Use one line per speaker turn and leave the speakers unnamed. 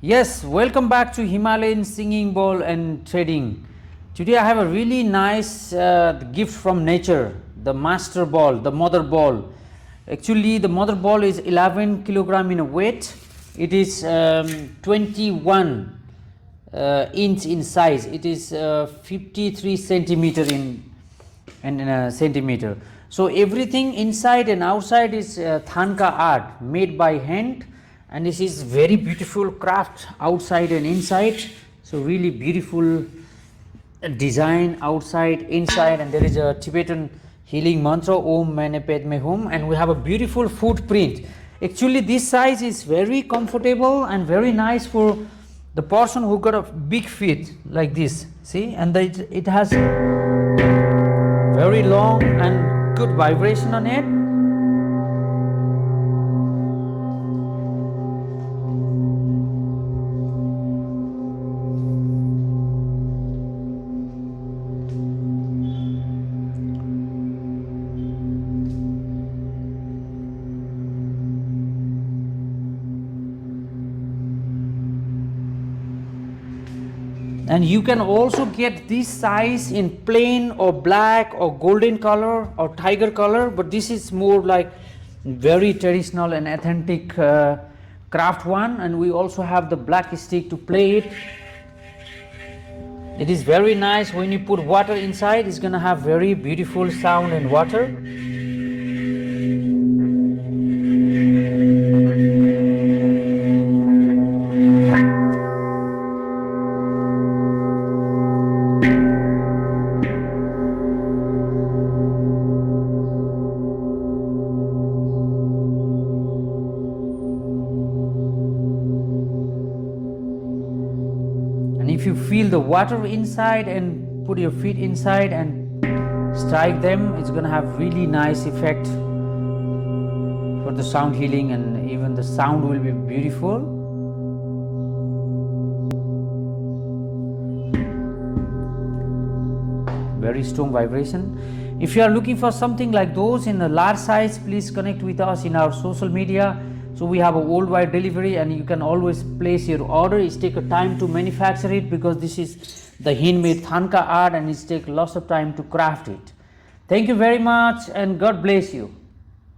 Yes, welcome back to Himalayan singing bowl and trading. Today I have a really nice gift from nature, the master ball, the mother ball. Actually, the mother ball is 11 kilogram in weight. It is 21 inch in size. It is 53 centimeter in a centimeter. So everything inside and outside is thanka art made by hand, and this is very beautiful craft outside and inside. So really beautiful design outside, inside, and there is a Tibetan healing mantra Om Mane Padme Hum, and we have a beautiful footprint. Actually, this size is very comfortable and very nice for the person who got a big feet like this. See, and it has very long and good vibration on it. And you can also get this size in plain or black or golden color or tiger color, but this is more like very traditional and authentic craft one. And we also have the black stick to play it. It is very nice. When you put water inside, it's gonna have very beautiful sound and water. If you feel the water inside and put your feet inside and strike them, it's going to have really nice effect for the sound healing, and even the sound will be beautiful. Very strong vibration. If you are looking for something like those in a large size, please connect with us in our social media. So we have a worldwide delivery, and you can always place your order. It takes a time to manufacture it because this is the handmade thanka art, and it takes lots of time to craft it. Thank you very much, and God bless you.